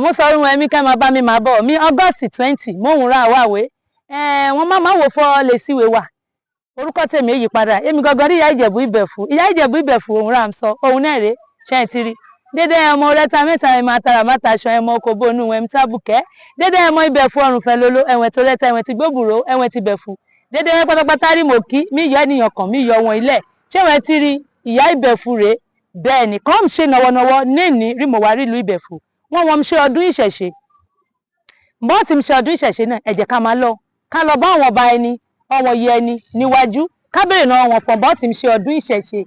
mo sọ ohun ẹ̀mí kẹ́ máa bá mi máa bọ̀ mi August 20 mo ń ra àwáwé wọ́n máa wò fọ́ lè síwèé wà orúkọ tèmi èyí padà èmi gangan rí ìyá Ìjẹ̀bú Ìbẹ̀fù òun rà ń sọ òun náà rèé ṣe ń tiri dédé ẹmọ rẹta mẹ́ta ẹmọ atara mata aṣọ ẹmọ okòbó onú ẹmọ tábùkẹ́ dédé ẹmọ Ìbẹ̀fù ọrùn fẹ́ lolo ẹwẹ̀ tó rẹta ẹwẹ̀ ti gbóbùrò ẹwẹ̀ ti Ìbẹ̀fù dédé ẹ pátápátá rí mòkí mí yọ ènìyàn kan mí yọ wọn ilẹ̀ ṣé wọ́n ti rí ìyá Ìbẹ̀fù rèé bẹ́ẹ̀ ni kọ́m ṣe nọwọ́nọwọ́ níní rí mo wá rí ìlú Ìbẹ̀fù wọ́n ṣe ọdún ìṣẹ̀ṣe bọ́ọ̀ tí ń ṣe ọdún ìṣẹ̀ṣe náà ẹ jẹ́ ká máa lọ ká lọ bá àwọn ọba ẹni ọwọ́ yẹ ẹni níwájú ká bèrè náà wọn fọ̀ bọ́ọ̀ tí ń ṣe ọdún ìṣẹ̀ṣe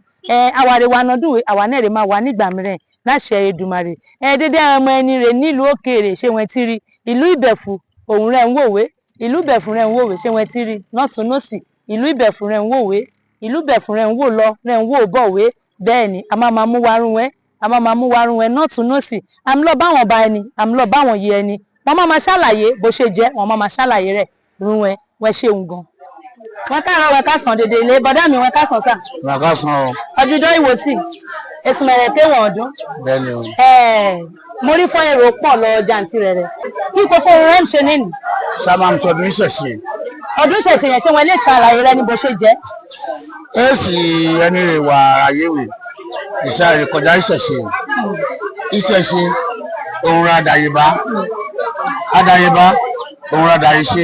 àwàrè wa nọdún àwa náà rè máa wà nígbà mìíràn láṣẹ Èdùmàrè dédé ọmọ ẹni rè nílùú òkèèrè ṣé wọn ti rí ìlú Ìbẹ̀fù òun rẹ̀ ń wòwe ìlú Ìbẹ̀fù rẹ̀ ń wòwe ṣé wọn ti rí lọ́tún lósì ìlú Ìbẹ̀fù rẹ̀ ń wòwe ìlú Ìbẹ̀fù rẹ̀ ń wò lọ rẹ̀ ń wò bọ̀wé bẹ́ẹ̀ ni a máa mú warun wẹ́ lọ́tún lósì àmì lọ báwọn ọba ẹni àmì lọ báwọn yẹ ẹni wọ́n máa ṣàlàyé bó ṣe jẹ́ wọ́n máa ṣàlàyé rẹ̀ rún wẹ́ ṣeun gan wọn káàárọ̀ wọn ká sàn dédé ilé bọdá mi wọn ká sàn sà. wọn ká sàn o. ọdúndọ́ ìwòsì èsùn mẹ̀rẹ̀ pé wọ́n ọdún. bẹ́ẹ̀ni o. mo rí fọ́ èrò pọ̀ lọ jàǹtì rẹ̀ kí kókó rẹ̀ ń ṣe nínú. sábà ń sọ ọdún ìṣẹ̀ṣe. ọdún ìṣẹ̀ṣe yẹn ṣé wọn lè ṣàlàyé rẹ̀ ní bó ṣe jẹ́. èsì ẹni rè wà àyèwè ìṣàrè kọjá ìṣẹ̀ṣe òun ra àdàyèbá òun ra àdàyèṣe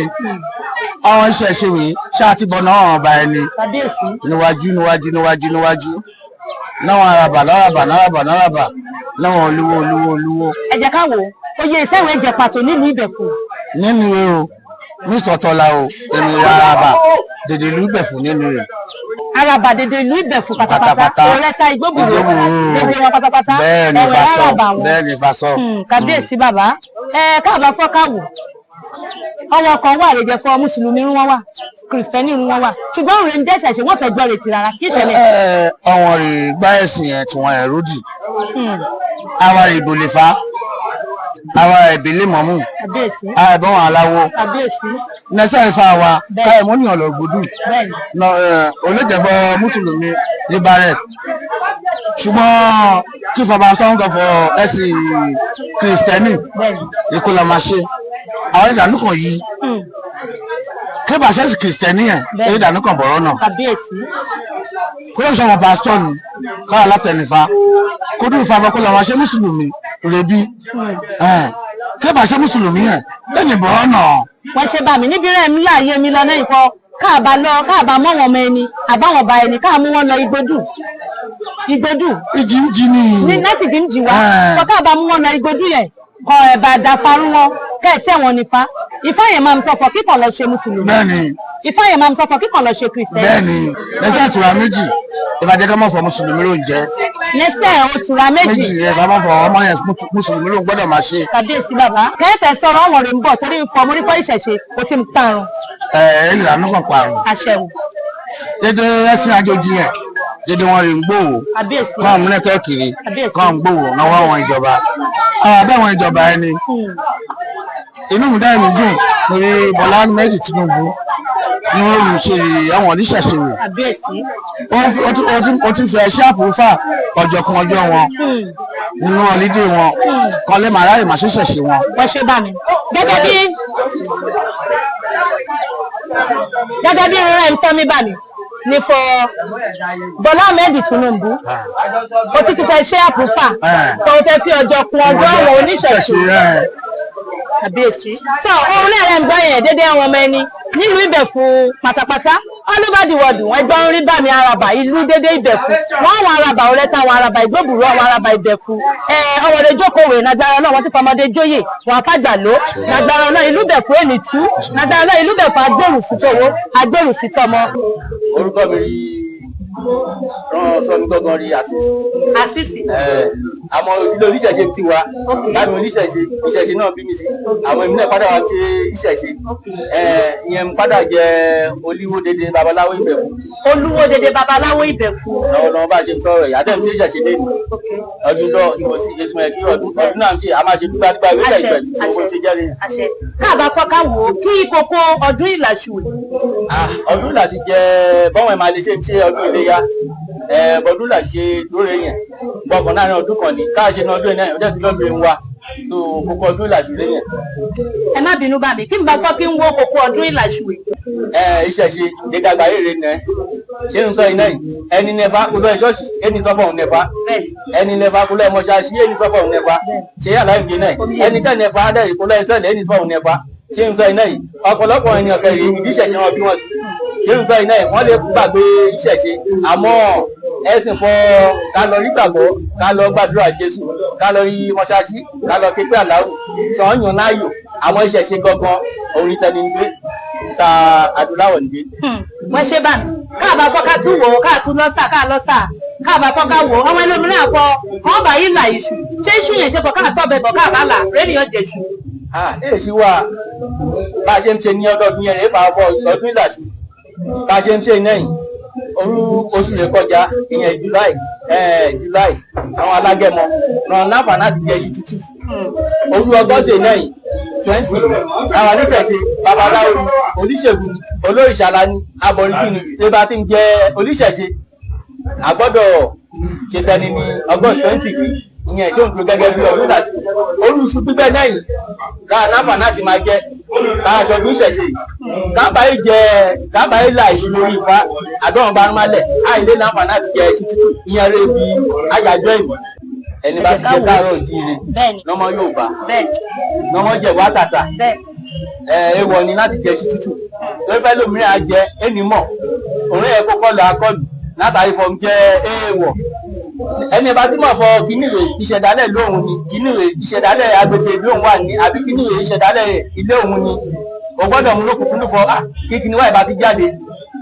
àwọn ìṣẹ̀ṣe wèé ṣáàtì bọ̀ náà ọba ẹni níwájú náwọn araba náwọn olúwo. ẹ jẹ́ ká wò oyè ìṣẹ́wọ̀n ẹ̀jẹ̀ pàtó nílùú Ìbẹ̀fù. nínú rẹ o mísọ̀tọ́lá o èmi araba dèdè ìlú Ìbẹ̀fù nínú rẹ. araba dèdè ìlú Ìbẹ̀fù pátápátá òrẹ́ta ìgbóbùrò dèdè wọn pátápátá bẹ́ẹ̀ ni fasọ. kábíyèsí bàbá káàbà fọ́ káwò ọwọ́ kan wà rẹ̀ jẹ́ fọ́ mùsùlùmí rún wọn wà kìrìsìtẹ́nì rún wọn wà ṣùgbọ́n òun rẹ̀ ń dẹ́ṣẹ̀ ṣe wọ́n fẹ́ gbọ́ retí rárá kí ìṣẹ̀lẹ̀. ọwọ́n rè gbá ẹ̀sìn yẹn tí wọ́n ẹ̀rú dì àwa rè ìbò lè fa àwa rè ìbílẹ̀ mọ́mú àwa ìbọn wọn aláwo nẹ́sẹ̀ ìfà wa káyọ̀ mọ́ ní ọ̀lọ́gbọ́dù olójẹ̀fọ́ mùsùlùmí ní barret ṣùgbọ́n kí fọba sọ́ńgọ̀ fọ ẹ̀sìn kìrìsìtẹ́nì ìkọlà máa ṣe àwọn ìdànù kan yìí kébà ṣẹ́sì kìrìsìtẹ́nì yẹn èyí ìdànù kan bọ̀rọ̀ náà kó ló sọmọ pásítọ̀ ni káà látẹnifá kó dùn ìfà fọkọ làwọn ṣe mùsùlùmí rèébí kébà ṣe mùsùlùmí yẹn lẹ́yìn bọ̀rọ̀ náà. wọ́n ṣe bá mi níbi rẹ̀ mi láàyè mi lọ lẹ́yìn kan káàbà mọ́ wọn ọmọ ẹni àbáwọn ọba ẹni káà mú wọn lọ igbódù ìjì ń jí ni láti jí ń jì wá kọ káàbà mú wọn lọ igbódù yẹn kọ ẹ̀bà dàfarú wọn kẹ́ẹ̀tẹ́ wọn nífa ifá yẹn máa ń sọ fọ kíkàn lọ ṣe mùsùlùmí bẹ́ẹ̀ni ifá yẹn máa ń sọ fọ kíkàn lọ ṣe kìrìsìtẹ́nì bẹ́ẹ̀ni lẹ́sẹ̀ ìtura méjì ìbàjẹ́ ká mọ̀ fọ mùsùlùmí ló ń jẹ́ lẹ́sẹ̀ òtura méjì ká mọ̀ fọ ọmọ yẹn mùsùlùmí ló ń gbọ́dọ̀ máa ṣe. kàbíyèsí bàbá kẹ́ẹ̀tẹ̀ sọ̀rọ̀ ọ̀wọ̀n rẹ̀ ń bọ̀ torí fọ mo ní fọ́ ìṣẹ̀ṣe ó ti ń parun. ìlànà kan parun. àṣẹwò. dédé ẹsìn àjòjì yẹn dédé wọn rè ń gbòòwò kọ́ àwọn múlẹ̀kẹ́ kiri kọ́ àwọn gbòòwò náwó àwọn ìjọba àwọn abẹ́ àwọn ìjọba ẹni inú mi dá èmi dùn lórí Bọ́lá Ahmed Tinubu ní olùṣe àwọn oníṣẹ̀ṣe rẹ̀ ó ti fi ẹṣẹ́ àfúrúfà ọjọ́ wọn nínú ọ̀lídé wọn kan lè máa ráyè máa ṣẹ̀ṣẹ̀ wọn. wọ́n ṣe bá mi gẹ́gẹ́ bí ìrora ìsọ́mí bá mi ní fọ Bọ́lá Ahmed Tinubu ó ti fẹ́ ṣe àfúrúfà tó fẹ́ fi ọjọ́ kún ọjọ́ àwọn oníṣẹ̀ṣe àbíyèsí tó òun náà rẹ̀ ń gbọ́ yẹn dédé àwọn ọmọ ẹni nílùú Ìbẹ̀fù pátápátá ọlọ́bàdìwọ̀dù ẹgbọ́n rí bá mi araba ìlú dédé Ìbẹ̀fù wọ́n àwọn araba ọ̀rẹ́ta àwọn araba ìgbóbùrú àwọn araba Ìbẹ̀fù ọmọdé jókòwé nàgbára náà wọ́n ti fọmọdé jóyè wọn afágbà ló nàgbára náà ìlú Ìbẹ̀fù ènì tú nàgbára náà ìlú Ìbẹ̀fù agbèrú sí tòwó agbèrú sí tọmọ. orúkọ mi rí rán sọ ní gbọ́ngàn rí àṣìṣì àmọ́ ilé oníṣẹ̀ṣe ti wa láàrin oníṣẹ̀ṣe náà bí mi sí àwọn èmi náà padà wá ti ìṣẹ̀ṣe ìyẹn padà jẹ olúwo dédé babaláwo Ìbẹ̀fù. olúwo dédé babaláwo Ìbẹ̀fù. lọ́wọ́ bá a ṣe ń sọ̀rọ̀ ìyá dẹ́m tí ìṣẹ̀ṣe lé ní ọdún náà ìwòsí èsùn ẹ̀kí ọdún náà ti a máa ṣe dúgbàdúgbà ìwé ìgbẹ̀lú tí owó ti jẹ́ lẹ́yìn. káàbà fọ́ká wò ó kí kókó ọdún ìlàṣù. ọdún ìlàṣù jẹ bọ́wọ̀n ẹ̀ máa lè ṣe ti ọdún Iléyá bọ́dún ìlàṣù ṣe lóore yẹn gbọ̀ngàn náà ní ọdún kan ní káà ṣe ní ọdún ìnáyà ọdún tí lọ́ọ́ wa so kókó ọdún ìlàṣù lẹ́yìn. ẹ má bínú bá mi kí n bá fọ́ kí n wo kókó ọdún ìlàṣù. Ìṣẹ̀ṣe dédàgbà rere nẹ ṣé n sọ iná yìí ẹni nẹfà kúlọ ṣọ́ọ̀ṣì ẹni sọ́fọ̀ òun nẹfà ẹni nẹfà kúlọ mọ́ṣáláṣí ẹni sọ́fọ̀ òun nẹfà ṣé yàrá ìgbé náà ẹni kẹ́ nẹfà adẹ́rì kúlọ ìṣẹ̀lẹ̀ ẹni sọ́fọ̀ òun nẹfà ṣé n sọ iná yìí ọ̀pọ̀lọpọ̀ ènìyàn kẹrì ìdí ìṣẹ̀ṣe wọn bí wọ́n sí ṣé n sọ iná yìí wọ́n lè gbàgbé ìṣẹ̀ṣe àmọ́ ẹ̀sìn fọ ká lọ rí gbàgbọ́ ká lọ gbàdúrà Jésù ká lọ rí mọ́ṣáláṣí ká lọ képe àláwù sọ̀ọ́yàn láàyò àwọn ìṣẹ̀ṣe gangan orin tẹni ń gbé ta adúláwọ̀ nígbé. wọ́n ṣe bá mi káàbà fọ́ ká tún wò ó ká tún lọ́sà ká lọ́sà káàbà fọ́ ká wò ó ọmọ ẹlòmíràn fọ kàn bá yín là iṣu ṣé iṣu yẹn ṣe bọ̀ ká tọ́ bẹ̀ bọ̀ káàbà là rénìyàn jẹ̀ṣu. èsì wa bá a ṣe ń ṣe ní ọdọọdún yẹn rèé máa bọ ọdún ìlàṣù bá a ṣe ń ṣe iná yìí oṣù rẹ kọjá ìyẹn July àwọn alágẹmọ ràn láǹfààní àti jẹ iṣu tútù olú ọgọ́sẹ̀ náà yìí 20 àwọn oníṣẹ̀ṣe babaláwo oníṣègùn olóríṣàlá ní abọ̀rìkìnì lébà tí ń jẹ oníṣẹ̀ṣe àgbọ́dọ̀ ṣe tẹni ní August 20 ìyẹn ṣé òun tó gẹ́gẹ́ bí ọdún ìlàṣẹ olú iṣu gbígbẹ náà yìí ra láǹfààní àti máa jẹ ká aṣọ ọdún ìṣẹ̀ṣe kábàáyé là ìṣù lórí ìfá àdọ́run bá ń málẹ̀ àìlé láǹfààní àti jẹ iṣu tútù ìyẹn rẹ bí àyájọ́ ìlú ẹni bá ti jẹ káàárọ̀ òjíire lọmọ Yorùbá lọmọ jẹ̀wọ́ àtàtà èèwọ̀ ni láti jẹ iṣu tútù lórí fẹ́ lómìnira jẹ ẹni mọ̀ òun ẹ̀ kókọ́ lọ akọlù látàrí fọm jẹ èèwọ̀ ẹni bá tí mọ̀ fọ kíníwèé ìṣẹ̀dálẹ̀ lóhun ni kíníwèé ìṣẹ̀dálẹ̀ agbègbè lóhun wà ní àbí kíníwèé ìṣẹ̀dálẹ̀ ilé òun ni o gbọ́dọ̀ mú lókùnkùn fọ kí kíní wáyé bá ti jáde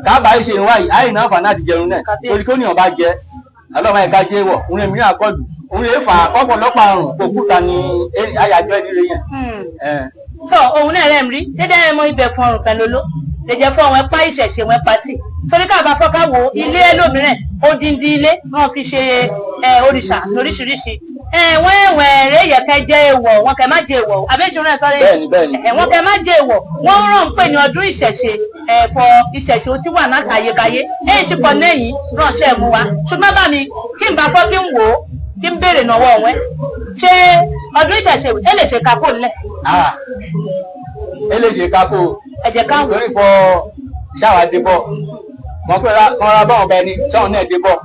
káàbà ìṣe ìwáyé àyè náà fà láti jẹun náà torí kí ó níyàn bá jẹ ọlọ́mọ ẹ̀ka jẹ́ wọ̀ òun èmi náà kọlù òun lè fà ọ̀pọ̀lọpọ̀ àrùn òkúta ní àyájọ́ ìdílé yẹn. sọ òun náà rẹ̀ ń rí dédé rẹ̀ mọ ibẹ̀ fún ọrùn kan lóló lè jẹ́ fún àwọn ẹ̀pá ìṣẹ̀ṣe wọn pàtì torí káàbà fọ́ká wo ilé ẹlòmíràn odindi ilé wọn fi ṣe òrìṣà lóríṣiríṣi wọ́n ẹ̀wẹ̀ rẹ̀ yẹ̀kẹ́ jẹ́ èèwọ̀ wọn kẹ́ má jẹ́ èèwọ̀ àbẹ́jọ́ náà sọ́rẹ́ wọn kẹ́ má jẹ́ èèwọ̀ wọ́n rán ń pè ní ọdún ìṣẹ̀ṣe ẹ̀fọ́ ìṣẹ̀ṣe tí wà náà tàyégáyé èyí ṣe pọ̀ lẹ́yìn ránṣẹ́ mú wa ṣùgbọ́n bá mi kí n bá fọ́ kí n wò ó kí n béèrè náwó wọn ṣé ọdún ìṣẹ̀ṣe ẹ lè ṣe kákó ńlẹ̀. ẹ lè ṣe kákó ẹ̀jẹ̀ káwọ́ torí fọ ṣáwa débọ̀ wọn pé wọn ra báwọn bẹ ni ṣáwọn náà débọ̀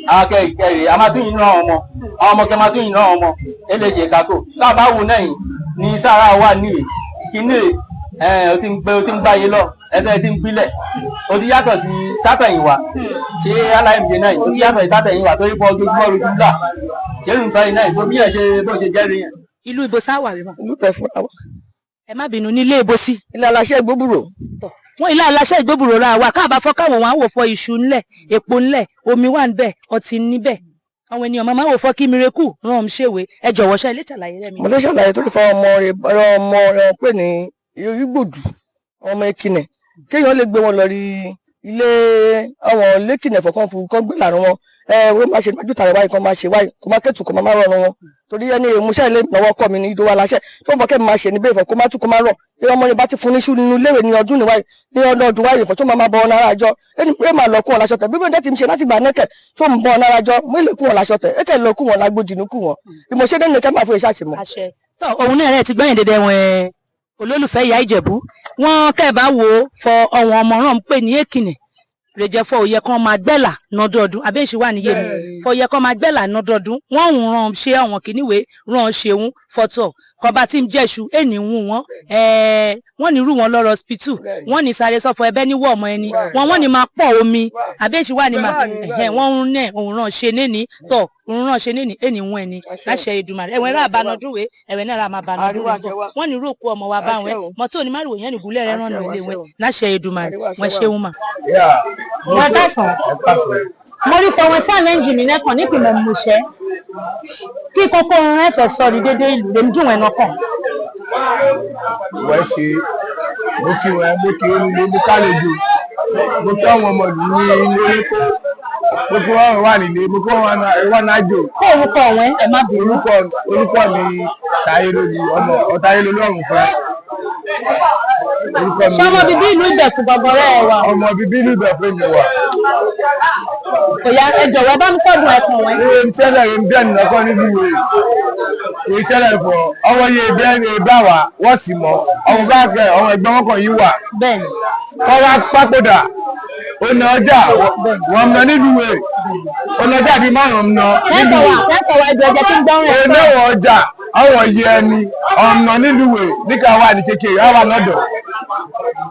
àwọn akẹ́rì a máa tún yìí náà ọmọ àwọn ọmọ kẹ máa tún yìí náà ọmọ ẹ lè ṣe kákó láàbá wù náà yìí ní sára wà níyì kíní o ti ń gbáyé lọ ẹsẹ̀ ti ń gbilẹ̀ o ti yàtọ̀ sí tátẹ̀yìnwá ṣé aláìmìdé náà o ti yàtọ̀ sí tátẹ̀yìnwá torí fọ ojoojúmọ́ rojú ńlá ṣé ń sọ iná ìṣó bí ẹ ṣe bó ṣe jẹ́rìí yẹn. ìlú ibo sáwà rẹ mọ. ìlú pẹ̀ fúnra wa. ẹ má bínú nílé ibo sí. ilé aláṣẹ ìgbóbùrò. wọn ilé aláṣẹ ìgbóbùrò ra wa káàbà fọ káwọn wọn á wò fọ iṣu ńlẹ̀ epo ńlẹ̀ omi wà níbẹ̀ ọtí níbẹ̀ àwọn ènìyàn máa wò fọ kí miracle ràn ń ṣèwé ẹ jọ̀wọ́ ṣe ilé ṣàlàyé rẹ mi. mo lè ṣàlàyé tó lè fọ ọmọ rẹ pé ní igbòdù ọmọ Ekine kéèyàn lè gbé wọn lọ rí ilé àwọn lẹ́kìnẹ̀ fọ̀kan fún kán gbé làrún wọn wọ́n máa ṣe májú tààrẹ wáyé kan máa ṣe wáyé kó máa kẹ́tù kó máa rọrùn wọn torí ẹni ìmúṣẹ́ ilé ìnáwó kọ́ mi ní ìdówó aláṣẹ tó mọ̀ kẹ́mi máa ṣe níbẹ̀ ìfọ̀ kó máa tún kó máa rọ̀ ní ọmọ yẹn bá ti fún níṣu nínú léwé ní ọdún níwáyé ní ọdún wáyé ìfọ̀ tó máa bọ̀ ọ́n ara jọ ẹni pé máa lọ kún wọn láṣọ tẹ̀ bí bẹ́ẹ̀ ti ń ṣe láti gbà nẹ́kẹ̀ tó ń bọ̀ ọ́n ara jọ mú ilé kún wọn láṣọ tẹ̀ ẹ̀kẹ́ lọ kún wọn lágbódìnú kún wọn ìmọ̀ṣẹ́ dẹ́nu kẹ́ máa fún iṣẹ́ àṣemọ́. òun náà rẹ̀ ti gbẹ̀yìn dédé wọn olólùfẹ́ ìyá Ìjẹ̀bú wọn kẹ́ẹ̀bá wo fọ ọ̀wọ̀n ọmọ náà ń pè ní Èkìnì rèjẹ fọ òye kan máa gbẹ́là nọdọọdún abẹ́ǹṣe wà níyé mi fọ òye kan máa gbẹ́là nọdọọdún wọ́n ń ran ṣe àwọn kìíníwé ran ṣeun fọ́tọ̀ kọba tí ń jẹ́ṣu ẹni ń wù wọ́n ní irú wọn lọ́rọ̀ hospital wọ́n ní sáré sọ́fọ ẹbẹ́ ní wọ́ ọmọ ẹni wọ́n ní máa pọ̀ omi abẹ́ǹṣe wà ní máa wọ́n ń nẹ̀ òun ràn ṣe níní tọ̀ òun ràn ṣe níní ẹni wọ́n ẹni láṣẹ Èdùmàrè ẹ̀wọ̀n ẹ̀rọ àbánọdúnwé ẹ̀wẹ̀ náà máa bánọdúnwé wọ́n ní irú òkú ọmọ wa báwọn mọ́tò onímọ̀rìwò yẹn nìgúlẹ̀ rẹ̀ rán ilé wọn láṣẹ Èdùmàrè wọ́n ṣeun mà. wọ́n dásán mo rí fọwọ́n ṣàlẹ́ǹjì mi lẹ́kàn nípìnlẹ̀ Mọ̀ṣẹ́ kí kókó orin ẹ̀fẹ̀ sọ ní dédé ìlú lè ń dùn ẹ̀nà kan. wọ́n ṣe mo kí wọn mo kí onílé mo kálejò mo kí àwọn ọmọ ìlú ní ilé kó mo kí wọn wà nílé mo kí wọn wà nájò. kó orúkọ wọn ẹ má bínú. orúkọ mi Táyélólú ọmọ Táyélólú ọ̀run fẹ́. ṣé ọmọ bíbí ìlú Ìbẹ̀fù gbọgbọrẹ ẹ wà. ọmọ bíbí ìlú Ìbẹ̀fù mi wà. kò yá ẹ jọ̀wọ́ bá mi sọdún ẹkùn wọn. ṣé ẹ ṣẹlẹ̀ ń bí ẹnìyàn kan níbi ìwé ìṣẹ̀lẹ̀ fọ ọwọ́ yẹ bẹ́ẹ̀ bá wà wọ́n sì mọ́ ọmọ bá kẹ ọmọ ẹgbẹ́ wọn kàn yí wà kọ́ra pápódà ọ̀nà ọjà wọn mọ nílùú ẹ̀ ọ̀nà ọjà bíi márùn-ún nà nílùú oníwọ̀ ọjà ọwọ́ yẹ ẹni ọ̀nà nílùú ẹ̀ níkà wà ní kékeré àwọn lọ́dọ̀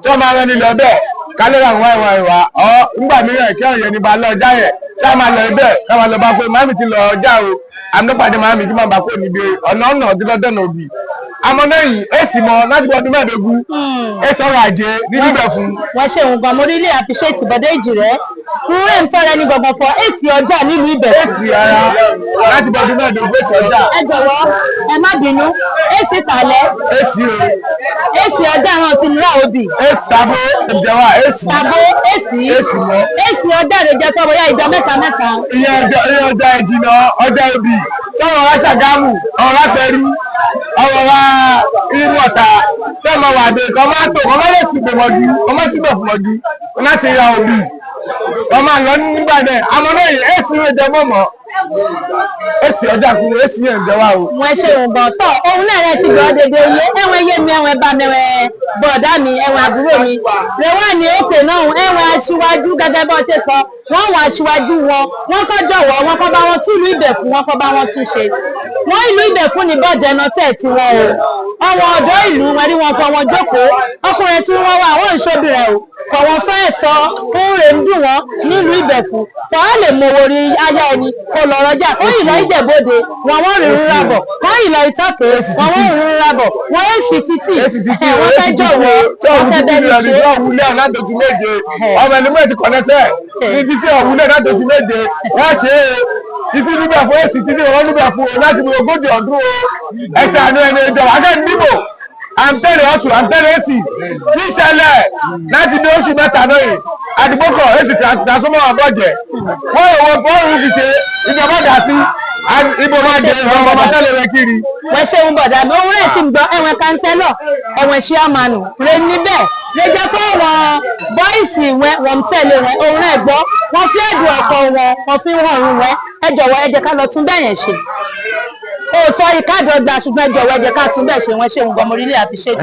tí wọ́n máa rán nílò bẹ́ẹ̀ kálẹ̀ àwọn ìwà ọ̀ ńgbà mìíràn kí ọ̀yẹ́ ní ba lọ ọjà yẹn ṣá máa lọ ẹbẹ̀ ká máa lọ bá pé màmí ti lọ ọjà o àmúpàdé màmí kí máa bá kó níbi ọ̀nà ọ̀dúnlọ́dọ̀nà òbí àmọ́ lẹ́yìn èsì mọ́ láti bọ́ ọdún mẹ́ẹ̀ẹ́dógún èsì ọrọ̀ ajé ní bíbẹ̀ fún. wọ́n ṣe òun gan mo rí ilé àfiṣẹ́ẹ̀tì bọ́dé èjì rẹ̀ fún rẹ̀ ń sọ̀rọ̀ ẹni gbọ̀ngàn fọ èsì ọjà nílùú ibẹ̀. èsì ara láti bọ́ ọdún mẹ́ẹ̀ẹ́dógún èsì ọjà. ẹ jọ̀wọ́ ẹ má bínú èsì tàlẹ́. èsì o. èsì ọjà náà ti nira òbí. èsì sabo ìjẹwà èsì. sabo èsì. èsì mọ́. èsì ọjà rẹ̀ jẹ́ sọ́wọ́ yá ìjọ mẹ́ta. ìyẹn ọjà ìjìnà ọjà òbí sọ́wọ́ wa Ṣàgámù ọ̀rọ̀ látẹ̀rí ọ̀rọ̀ wa ìmọ̀ta sẹ́mọ̀ wà dé kọ́ máa tó kọ́ máa lè sì gbèmọ̀jú kọ́ máa sì gbèmọ̀jú kọ́ máa ti ra òbí kọ́ máa lọ nígbà náà àmọ́ náà yìí èsì rẹ̀ jẹ́ mọ̀mọ́ èsì ọjà kúrò èsì yẹn jẹ́ wá o. wọ́n ṣe òǹgàn tọ̀ òun náà rẹ̀ ti gbọ́ dédé iye ẹ̀wọ̀n iye mi ẹ̀wọ̀n ẹ̀bá mi ẹ̀wọ̀n bọ̀dá mi ẹ̀wọ̀n àbúrò mi rẹ̀ wà ní òkè náà ẹ̀wọ̀n aṣíwájú gẹ́gẹ́ bọ́ ṣe sọ wọ́n wọ aṣíwájú wọ́n kọ́ jọ̀wọ́ wọ́n kọ́ bá wọn tún ìlú Ìbẹ̀fún wọ́n kọ́ bá wọn tún ṣe wọ́n ìlú Ìbẹ̀fún ní bọ́ọ̀jẹ̀ náà tẹ̀ tí wọ́n o ọwọ́ ọ̀dọ́ ìlú wọn rí wọn fọ wọn jókòó ọkùnrin tí wọ́n wà wọ́n ń ṣóbìrẹ̀ o kọ̀ wọ́n fẹ́ ẹ̀tọ́ ń rè ń dùn wọ́n nílùú Ìbẹ̀fún tọ́ á lè mọ orí aya ẹni kò lọ́rọ̀ jà kó ìlọ Ìjẹ̀bú-Òde wọn wọ́n rí rírà bọ̀ kó ìlọ Ìtàkùn wọn wọ́n rí rírà bọ̀ wọn èsì títì wọ́n fẹ́ jọ̀wọ́ wọ́n fẹ́ bẹ́ẹ̀ ní ṣe. ọ̀wúlẹ̀ látòjú méje ọmọ ẹni mẹ́ẹ̀ẹ́dì kọ̀nẹ́sẹ̀ ní títí ọ̀wúlẹ̀ látòjú méje wọ́n ṣe é títí níbẹ̀ fún èsì títí ọ̀rọ̀ níbẹ̀ fún o láti bí 40 ọdún o ẹ̀sẹ̀ àánú ẹni ìjọba akẹ́ni níbò àǹtẹ̀rẹ̀ ọ̀tún àǹtẹ̀rẹ̀ èsì tí ìṣẹ̀lẹ̀ láti ní oṣù mẹ́ta náà yìí àdìgbòkọ̀ èsì transformer àbọ̀jẹ̀ wọ́n yóò wọ́n fọ́ọ̀rù fi ṣe ìjọba dà sí ibo máa jẹ ọmọ ọmọ tẹ́lẹ̀ rẹ kiri. wọ́n ṣe ń bọ̀dà mi òun rẹ̀ ti ń gbọ́ ẹ̀wọ̀n kánsẹ́lọ̀ ẹ̀wọ̀n ṣíàmánù rẹ̀ níbẹ̀ lè jẹ́ kó wọn bọ́ìsì wọn tẹ̀lé wọn òun rẹ̀ gbọ́ wọn fi ẹ̀dùn ọkọ̀ wọn fi hàn ọ̀run wọn ẹ jọ̀wọ́ ẹ jẹ́ ká lọ tún bẹ́yẹn ṣe òótọ́ ìkádọ́gba ṣùgbọ́n ẹ jọ̀wọ́ ẹ jẹ́ ká tún bẹ́ẹ̀ ṣe wọ́n ṣe ń gbọ́ mo rí ilé àfiṣẹ́.